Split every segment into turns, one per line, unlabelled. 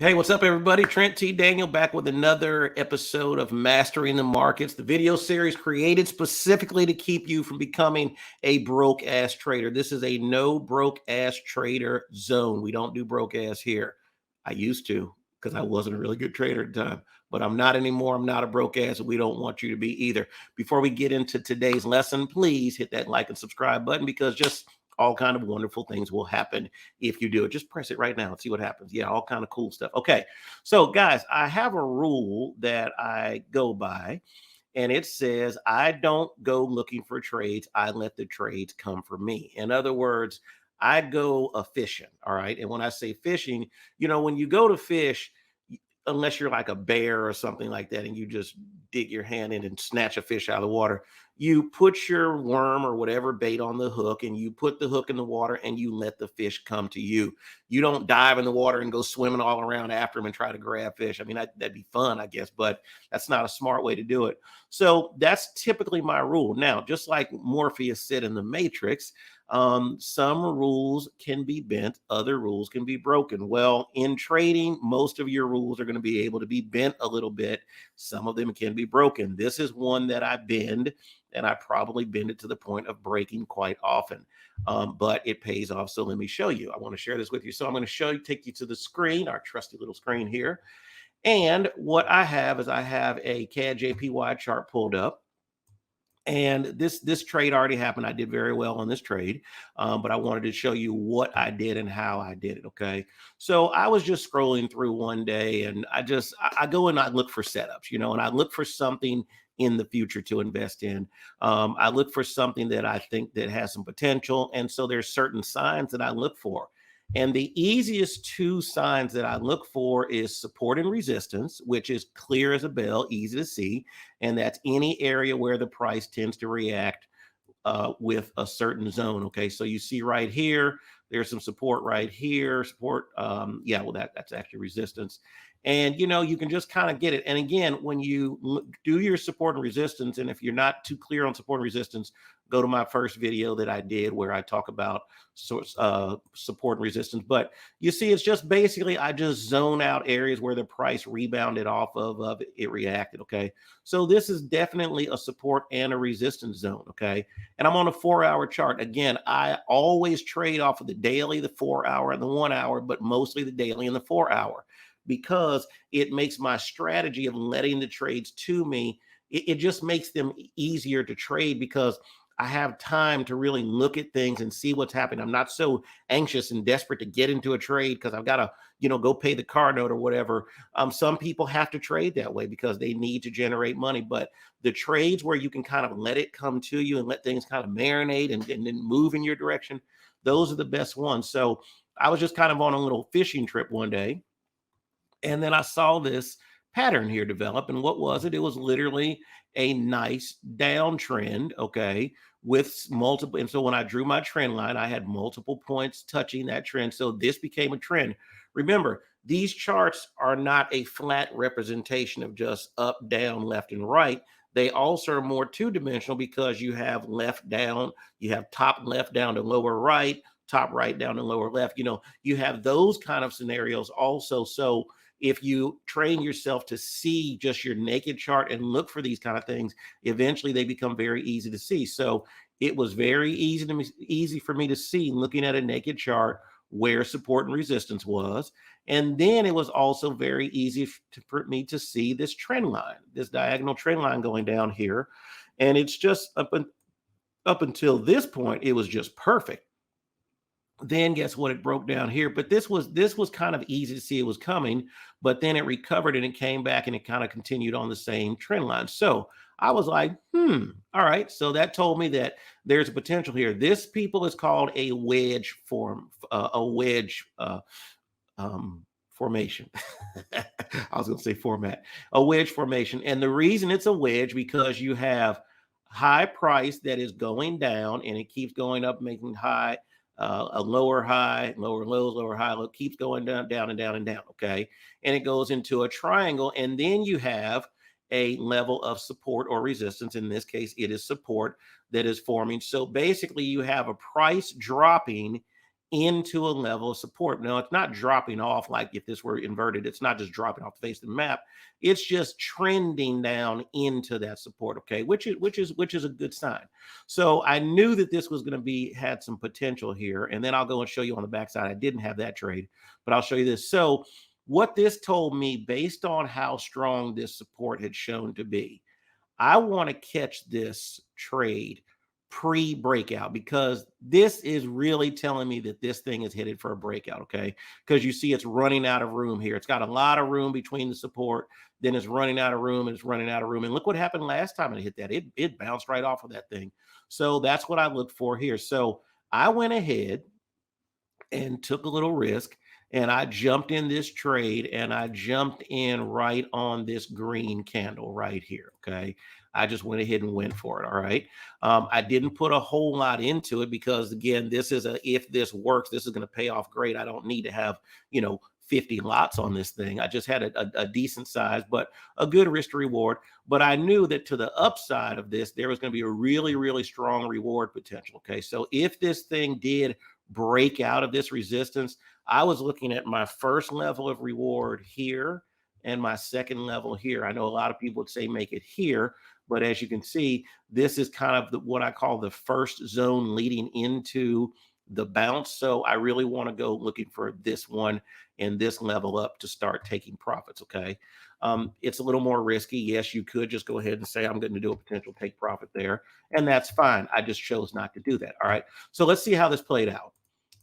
Hey, what's up, everybody? Trent T. Daniel back with another episode of Mastering the Markets, the video series created specifically to keep you from becoming a broke ass trader. This is a no broke ass trader zone. We don't do broke ass here. I used to because I wasn't a really good trader at the time, but I'm not anymore. I'm not a broke ass, and we don't want you to be either. Before we get into today's lesson, please hit that like and subscribe button because just all kind of wonderful things will happen if you do it. Just press it right now and see what happens. Yeah, all kind of cool stuff. Okay, so guys, I have a rule that I go by, and it says I don't go looking for trades. I let the trades come for me. In other words, I go a fishing. All right. And when I say fishing, when you go to fish, unless you're like a bear or something like that, and you just dig your hand in and snatch a fish out of the water, you put your worm or whatever bait on the hook, and you put the hook in the water, and you let the fish come to you. You don't dive in the water and go swimming all around after them and try to grab fish. I mean, that'd be fun, I guess, but that's not a smart way to do it. So that's typically my rule. Now, just like Morpheus said in the Matrix, some rules can be bent, other rules can be broken. Well, in trading, most of your rules are going to be able to be bent a little bit. Some of them can be broken. This is one that I bend, and I probably bend it to the point of breaking quite often. But it pays off. So let me show you. I want to share this with you. So I'm going to take you to the screen, our trusty little screen here. And what I have is I have a CAD JPY chart pulled up. And this trade already happened. I did very well on this trade, but I wanted to show you what I did and how I did it. Okay, so I was just scrolling through one day, and I go and I look for setups, and I look for something in the future to invest in. I look for something that I think that has some potential, and so there's certain signs that I look for. And the easiest two signs that I look for is support and resistance, which is clear as a bell, easy to see. And that's any area where the price tends to react with a certain zone. Okay, so you see right here, there's some support right here. Support, yeah, well, that's actually resistance. And you can just kind of get it. And again, when you do your support and resistance, and if you're not too clear on support and resistance, go to my first video that I did where I talk about support and resistance. But you see, it's just basically I just zone out areas where the price rebounded off of it reacted. Okay, so this is definitely a support and a resistance zone. Okay, and I'm on a 4-hour chart. Again, I always trade off of the daily, the 4-hour, and the 1-hour, but mostly the daily and the 4-hour, because it makes my strategy of letting the trades to me, it just makes them easier to trade because I have time to really look at things and see what's happening. I'm not so anxious and desperate to get into a trade because I've got to, go pay the car note or whatever. Some people have to trade that way because they need to generate money. But the trades where you can kind of let it come to you and let things kind of marinate and then move in your direction, those are the best ones. So I was just kind of on a little fishing trip one day, and then I saw this pattern here develop. And what was it? It was literally a nice downtrend, okay, with multiple. And so when I drew my trend line, I had multiple points touching that trend. So this became a trend. Remember, these charts are not a flat representation of just up, down, left, and right. They also are more two-dimensional because you have left down, you have top left down to lower right, top right down to lower left. You have those kind of scenarios also. So if you train yourself to see just your naked chart and look for these kind of things, eventually they become very easy to see. So it was very easy for me to see looking at a naked chart where support and resistance was. And then it was also very easy for me to see this trend line, this diagonal trend line going down here. And it's just up until this point, it was just perfect. Then guess what? It broke down here, but this was kind of easy to see it was coming, but then it recovered and it came back and it kind of continued on the same trend line. So I was like, all right. So that told me that there's a potential here. This, people, is called a wedge formation. I was going to say format, a wedge formation. And the reason it's a wedge because you have high price that is going down and it keeps going up, making high, a lower high, lower lows, lower high, low, keeps going down, down and down and down. Okay. And it goes into a triangle. And then you have a level of support or resistance. In this case, it is support that is forming. So basically you have a price dropping into a level of support. Now, it's not dropping off like if this were inverted, it's not just dropping off the face of the map. It's just trending down into that support, okay, which is a good sign. So I knew that this was going to be had some potential here, and then I'll go and show you on the backside. I didn't have that trade, but I'll show you this. So what this told me, based on how strong this support had shown to be, I want to catch this trade pre-breakout, because this is really telling me that this thing is headed for a breakout, okay? Because you see it's running out of room here. It's got a lot of room between the support, then it's running out of room, and it's running out of room. And look what happened last time it hit that. It bounced right off of that thing. So that's what I look for here. So I went ahead and took a little risk, and I jumped in this trade, and I jumped in right on this green candle right here. Okay. I just went ahead and went for it. All right. I didn't put a whole lot into it because, again, this is if this works, this is going to pay off great. I don't need to have, 50 lots on this thing. I just had a decent size, but a good risk to reward. But I knew that to the upside of this, there was going to be a really, really strong reward potential. Okay. So if this thing did break out of this resistance, I was looking at my first level of reward here and my second level here. I know a lot of people would say make it here, but as you can see, this is kind of what I call the first zone leading into the bounce. So I really want to go looking for this one and this level up to start taking profits. Okay. It's a little more risky. Yes, you could just go ahead and say, I'm going to do a potential take profit there, and that's fine. I just chose not to do that. All right. So let's see how this played out.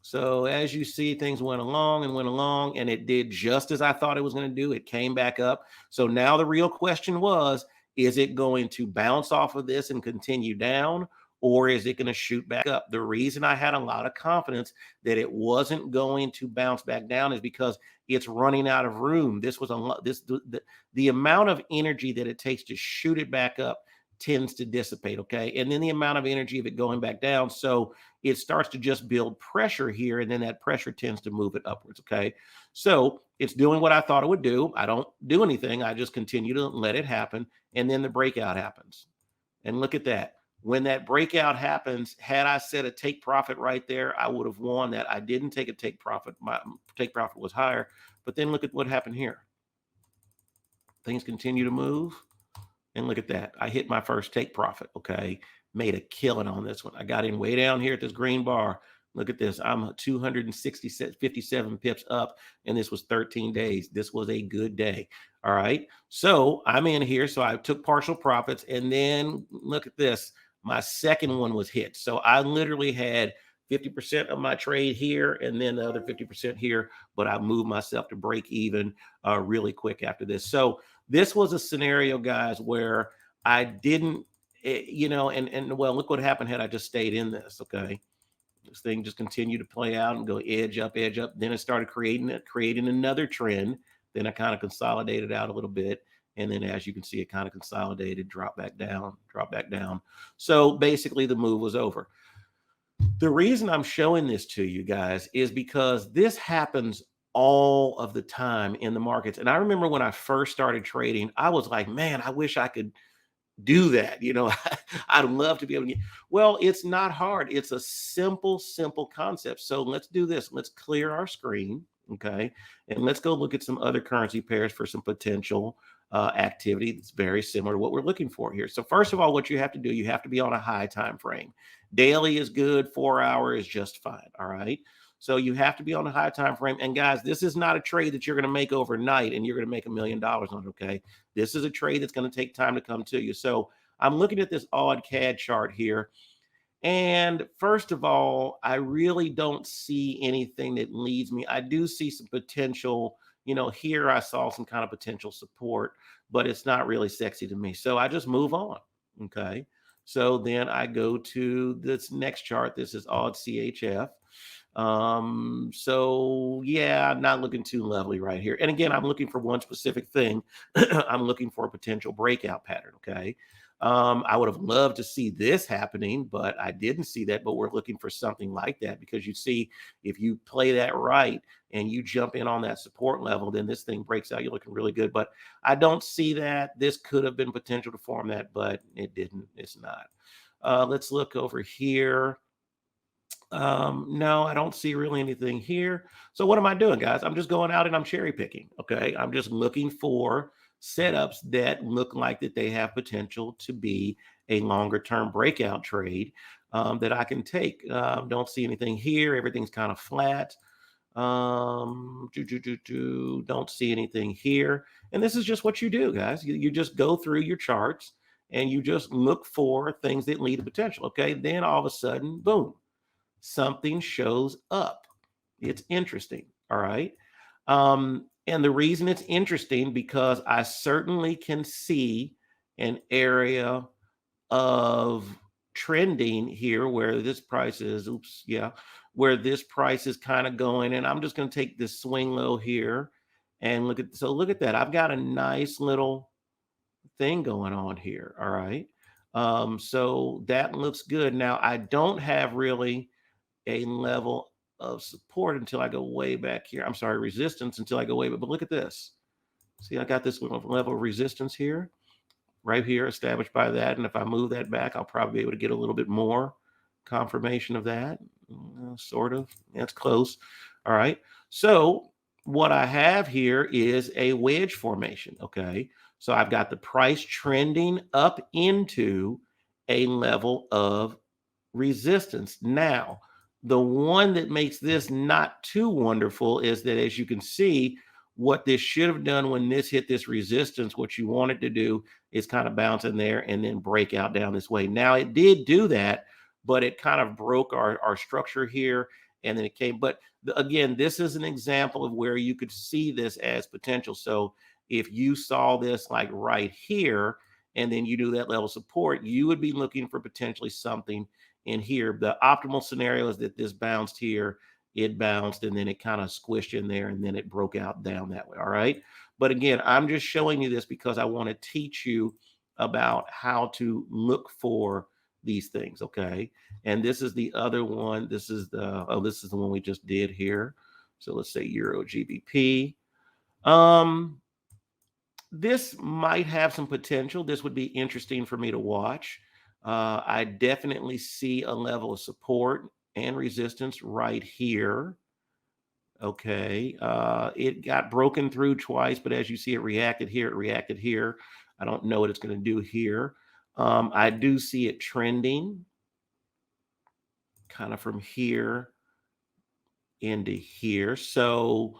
So as you see, things went along, and it did just as I thought it was going to do. It came back up. So now the real question was, is it going to bounce off of this and continue down, or is it going to shoot back up? The reason I had a lot of confidence that it wasn't going to bounce back down is because it's running out of room. This was the amount of energy that it takes to shoot it back up tends to dissipate, okay? And then the amount of energy of it going back down. So it starts to just build pressure here, and then that pressure tends to move it upwards, okay? So it's doing what I thought it would do. I don't do anything. I just continue to let it happen, and then the breakout happens. And look at that. When that breakout happens, had I set a take profit right there, I would have won that. I didn't take a take profit. My take profit was higher. But then look at what happened here. Things continue to move. And look at that. I hit my first take profit, okay? Made a killing on this one. I got in way down here at this green bar. Look at this. I'm 257 pips up, and this was 13 days. This was a good day. All right. So I'm in here. So I took partial profits, and then look at this. My second one was hit. So I literally had 50% of my trade here and then the other 50% here, but I moved myself to break even really quick after this. So this was a scenario, guys, where I didn't, and well, look what happened had I just stayed in this, okay? This thing just continued to play out and go edge up. Then it started creating another trend. Then I kind of consolidated out a little bit. And then as you can see, it kind of consolidated, drop back down. So basically the move was over. The reason I'm showing this to you guys is because this happens all of the time in the markets. And I remember when I first started trading, I was like, man, I wish I could do that. I'd love to be able to well, it's not hard. It's a simple concept. So let's do this. Let's clear our screen. Okay. And let's go look at some other currency pairs for some potential activity that's very similar to what we're looking for here. So first of all, what you have to do, you have to be on a high time frame. Daily is good. 4 hour is just fine. All right. So you have to be on a high time frame. And guys, this is not a trade that you're going to make overnight and you're going to make $1 million on. Okay. This is a trade that's going to take time to come to you. So I'm looking at this odd CAD chart here. And first of all, I really don't see anything that leads me. I do see some potential, here I saw some kind of potential support, but it's not really sexy to me. So I just move on. Okay. So then I go to this next chart. This is odd CHF. So yeah, I'm not looking too lovely right here. And again, I'm looking for one specific thing. I'm looking for a potential breakout pattern. Okay. I would have loved to see this happening, but I didn't see that. But we're looking for something like that, because you see, if you play that right and you jump in on that support level, then this thing breaks out. You're looking really good. But I don't see that. This could have been potential to form that, but it didn't. It's not. Let's look over here. No, I don't see really anything here. So what am I doing, guys? I'm just going out and I'm cherry picking. Okay. I'm just looking for setups that look like that they have potential to be a longer term breakout trade that I can take. Don't see anything here. Everything's kind of flat. Don't see anything here. And this is just what you do, guys. You just go through your charts and you just look for things that lead to potential. Okay. Then all of a sudden, boom, something shows up. It's interesting. All right. And the reason it's interesting because I certainly can see an area of trending here where this price is, oops, yeah, where this price is kind of going. And I'm just going to take this swing low here and look at that. I've got a nice little thing going on here. All right. So that looks good. Now I don't have really a level of support until I go way back here. I'm sorry, resistance until I go way back. But look at this. See, I got this level of resistance here, right here, established by that. And if I move that back, I'll probably be able to get a little bit more confirmation of that. Sort of. That's close. All right. So what I have here is a wedge formation. Okay. So I've got the price trending up into a level of resistance. Now, the one that makes this not too wonderful is that, as you can see, what this should have done when this hit this resistance, what you want it to do is kind of bounce in there and then break out down this way. Now, it did do that, but it kind of broke our structure here and then it came. But again, this is an example of where you could see this as potential. So if you saw this like right here, and then you do that level of support, you would be looking for potentially something in here. The optimal scenario is that this bounced here, it bounced, and then it kind of squished in there, and then it broke out down that way. All right. But again, I'm just showing you this because I want to teach you about how to look for these things. Okay. And this is the other one. This is the one we just did here. So let's say Euro GBP. This might have some potential. This would be interesting for me to watch. I definitely see a level of support and resistance right here. Okay. It got broken through twice, but as you see, it reacted here. It reacted here. I don't know what it's going to do here. I do see it trending kind of from here into here. So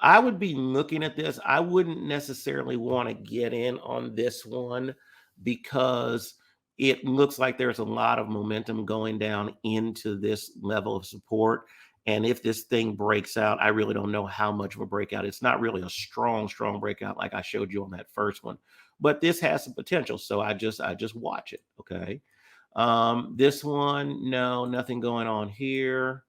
I would be looking at this. I wouldn't necessarily want to get in on this one because it looks like there's a lot of momentum going down into this level of support. And if this thing breaks out, I really don't know how much of a breakout. It's not really a strong breakout like I showed you on that first one, but this has some potential. So I just watch it. Okay. This one, no, nothing going on here.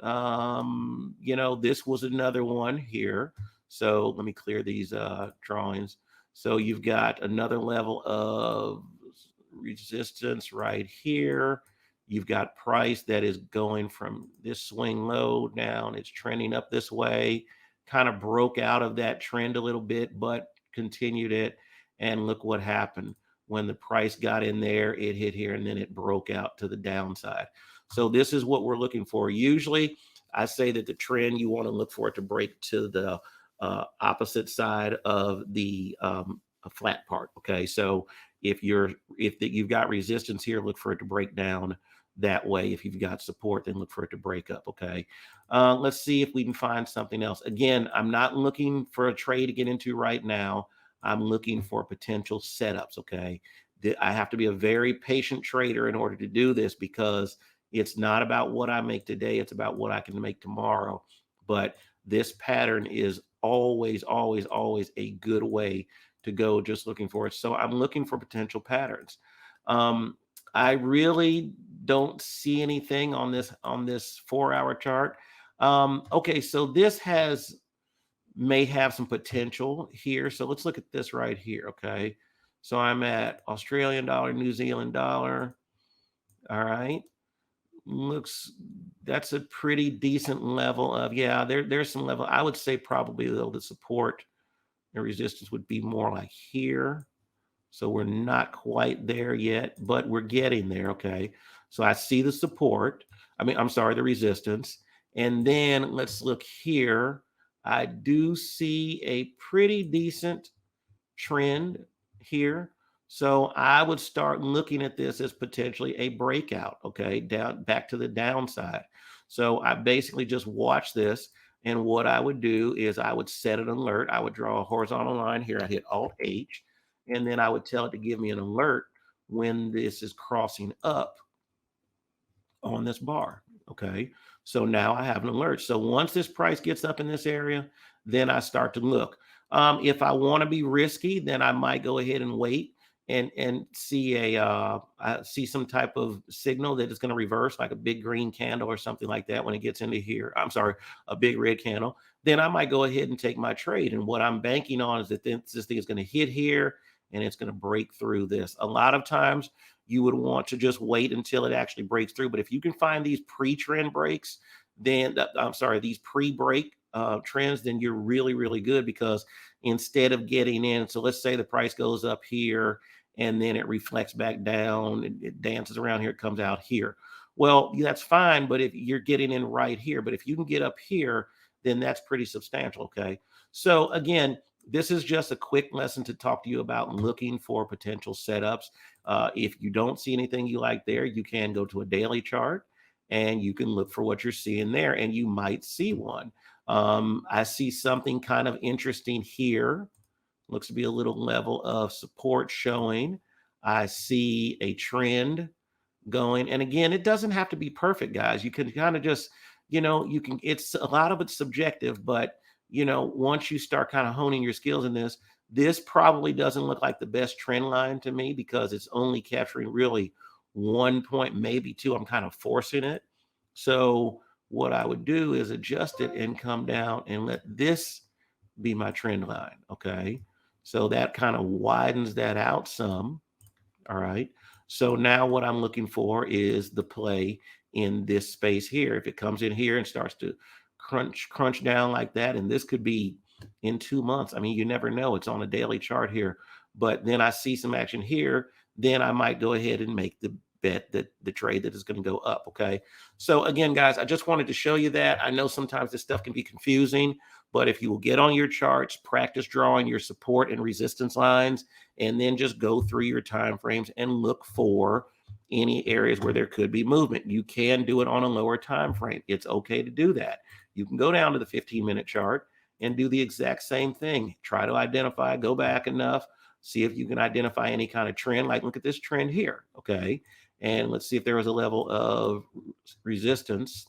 This was another one here. So let me clear these drawings. So you've got another level of resistance right here. You've got price that is going from this swing low down. It's trending up this way, kind of broke out of that trend a little bit, but continued it. And look what happened. When the price got in there, it hit here and then it broke out to the downside. So this is what we're looking for. Usually I say that the trend, you want to look for it to break to the opposite side of the flat part. Okay. So if you've got resistance here, look for it to break down that way. If you've got support, then look for it to break up. Okay. Let's see if we can find something else. Again, I'm not looking for a trade to get into right now. I'm looking for potential setups. Okay. I have to be a very patient trader in order to do this because it's not about what I make today. It's about what I can make tomorrow. But this pattern is always, always, always a good way to go just looking for it. So I'm looking for potential patterns. I really don't see anything on this 4-hour chart. Okay, so this may have some potential here. So let's look at this right here. Okay, so I'm at Australian dollar, New Zealand dollar. All right, that's a pretty decent level of, yeah, there's some level. I would say probably though the support and resistance would be more like here. So we're not quite there yet, but we're getting there. Okay. So I see the support. I'm sorry, the resistance. And then let's look here. I do see a pretty decent trend here. So I would start looking at this as potentially a breakout, okay, down back to the downside. So I basically just watch this. And what I would do is I would set an alert. I would draw a horizontal line here. I'd hit Alt H, and then I would tell it to give me an alert when this is crossing up on this bar. Okay. So now I have an alert. So once this price gets up in this area, then I start to look. If I want to be risky, then I might go ahead and wait and see I see some type of signal that is going to reverse, like a big green candle or something like that when it gets into here. I'm sorry, a big red candle. Then I might go ahead and take my trade. And what I'm banking on is that this thing is going to hit here and it's going to break through this. A lot of times you would want to just wait until it actually breaks through. But if you can find these pre-trend breaks, then these pre-break trends, then you're really, really good, because instead of getting in, so let's say the price goes up here and then it reflects back down, it dances around here, it comes out here. Well, that's fine, but if you're getting in right here, but if you can get up here, then that's pretty substantial. Okay. So again, this is just a quick lesson to talk to you about looking for potential setups. If you don't see anything you like there, you can go to a daily chart and you can look for what you're seeing there, and you might see one. I see something kind of interesting here. Looks to be a little level of support showing. I see a trend going. And again, it doesn't have to be perfect, guys. You can kind of just, it's a lot of it's subjective, but once you start kind of honing your skills in this probably doesn't look like the best trend line to me, because it's only capturing really 1 point, maybe two. I'm kind of forcing it. So what I would do is adjust it and come down and let this be my trend line. Okay. So that kind of widens that out some. All right. So now what I'm looking for is the play in this space here. If it comes in here and starts to crunch down like that, and this could be in 2 months. I mean, you never know. It's on a daily chart here. But then I see some action here, then I might go ahead and make the bet that the trade that is going to go up. Okay. So again, guys, I just wanted to show you that. I know sometimes this stuff can be confusing, but if you will get on your charts, practice drawing your support and resistance lines, and then just go through your time frames and look for any areas where there could be movement. You can do it on a lower time frame. It's okay to do that. You can go down to the 15-minute chart and do the exact same thing. Try to identify, go back enough, see if you can identify any kind of trend. Like, look at this trend here. Okay. And let's see if there was a level of resistance.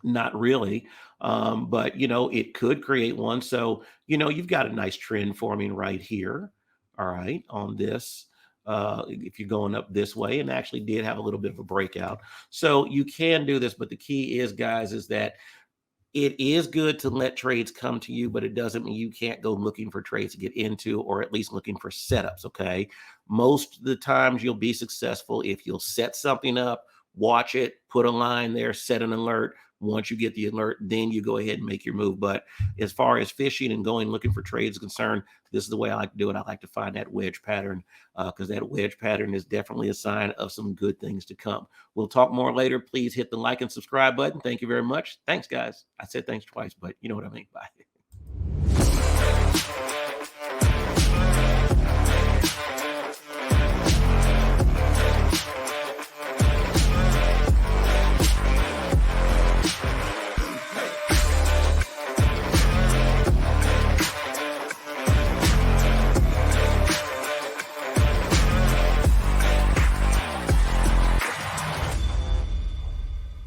Not really. But it could create one. So, you've got a nice trend forming right here. All right. On this, if you're going up this way, and actually did have a little bit of a breakout. So you can do this, but the key is, guys, is that it is good to let trades come to you, but it doesn't mean you can't go looking for trades to get into, or at least looking for setups. Okay. Most of the times you'll be successful if you'll set something up, watch it, put a line there, set an alert. Once you get the alert, then you go ahead and make your move. But as far as fishing and going looking for trades is concerned, this is the way I like to do it. I like to find that wedge pattern, because that wedge pattern is definitely a sign of some good things to come. We'll talk more later. Please hit the like and subscribe button. Thank you very much. Thanks, guys. I said thanks twice, but you know what I mean. Bye.